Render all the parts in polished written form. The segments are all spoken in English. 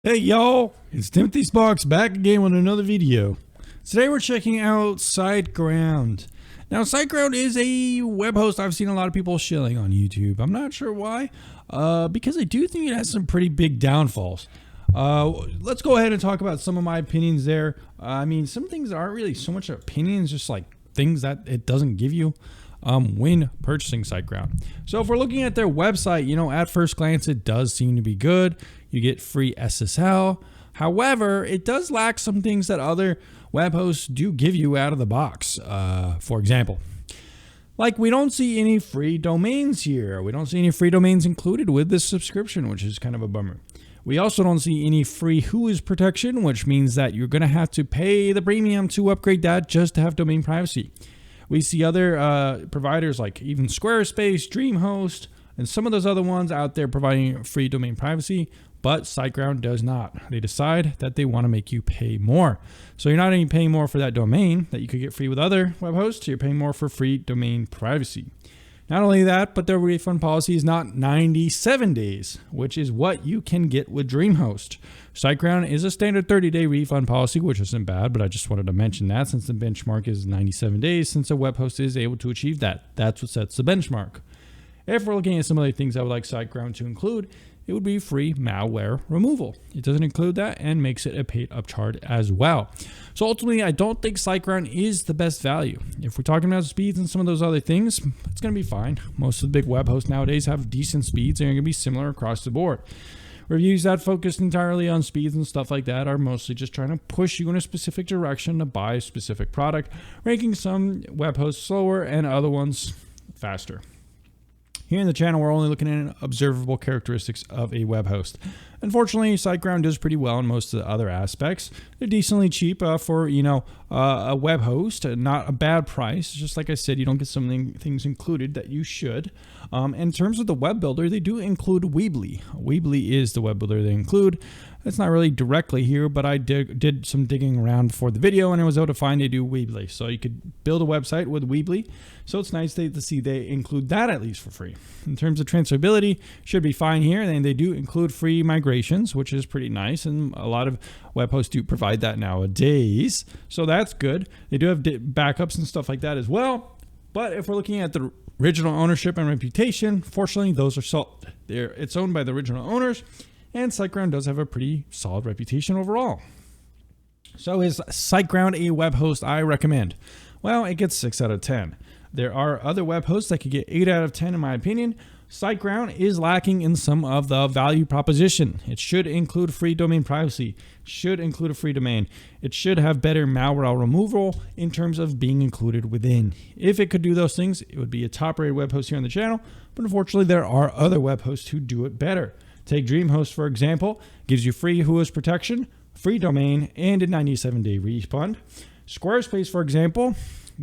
Hey y'all, it's Timothy Sparks back again with another video. Today we're checking out SiteGround. Now SiteGround is a web host I've seen a lot of people shilling on YouTube. I'm not sure why, because I do think it has some pretty big downfalls. Let's go ahead and talk about some of my opinions there. I mean, some things aren't really so much opinions, just like things that it doesn't give you when purchasing SiteGround. So if we're looking at their website, at first glance, it does seem to be good. You get free SSL. However, it does lack some things that other web hosts do give you out of the box. For example, like we don't see any free domains here. We don't see any free domains included with this subscription, which is kind of a bummer. We also don't see any free WHOIS protection, which means that you're going to have to pay the premium to upgrade that just to have domain privacy. We see other providers like even Squarespace, DreamHost, and some of those other ones out there providing free domain privacy, but SiteGround does not. They decide that they want to make you pay more. So you're not only paying more for that domain that you could get free with other web hosts, you're paying more for free domain privacy. Not only that, but their refund policy is not 97 days, which is what you can get with DreamHost. SiteGround is a standard 30-day refund policy, which isn't bad, but I just wanted to mention that since the benchmark is 97 days, since a web host is able to achieve that. That's what sets the benchmark. If we're looking at some other things I would like SiteGround to include, it would be free malware removal. It doesn't include that and makes it a paid upcharge as well. So ultimately, I don't think SiteGround is the best value. If we're talking about speeds and some of those other things, it's going to be fine. Most of the big web hosts nowadays have decent speeds and are going to be similar across the board. Reviews that focus entirely on speeds and stuff like that are mostly just trying to push you in a specific direction to buy a specific product, ranking some web hosts slower and other ones faster. Here in the channel, we're only looking at observable characteristics of a web host. Unfortunately, SiteGround does pretty well in most of the other aspects. They're decently cheap for, a web host, not a bad price. Just like I said, you don't get some things included that you should. In terms of the web builder, they do include Weebly. Weebly is the web builder they include. It's not really directly here, but I did some digging around for the video and I was able to find they do Weebly. So you could build a website with Weebly. So it's nice to see they include that at least for free. In terms of transferability, should be fine here. And they do include free migrations, which is pretty nice. And a lot of web hosts do provide that nowadays. So that's good. They do have backups and stuff like that as well. But if we're looking at the original ownership and reputation, fortunately, those are sold. It's owned by the original owners. And SiteGround does have a pretty solid reputation overall. So is SiteGround a web host I recommend? Well, it gets 6 out of 10. There are other web hosts that could get 8 out of 10 in my opinion. SiteGround is lacking in some of the value proposition. It should include free domain privacy, should include a free domain. It should have better malware removal in terms of being included within. If it could do those things, it would be a top-rated web host here on the channel, but unfortunately there are other web hosts who do it better. Take DreamHost, for example, gives you free WHOIS protection, free domain, and a 97-day refund. Squarespace, for example,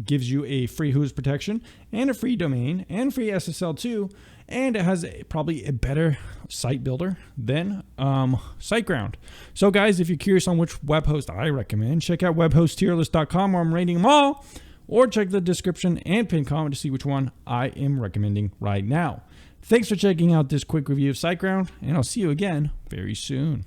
gives you a free WHOIS protection and a free domain and free SSL too, and it has probably a better site builder than SiteGround. So guys, if you're curious on which web host I recommend, check out webhosttierlist.com where I'm rating them all, or check the description and pinned comment to see which one I am recommending right now. Thanks for checking out this quick review of SiteGround, and I'll see you again very soon.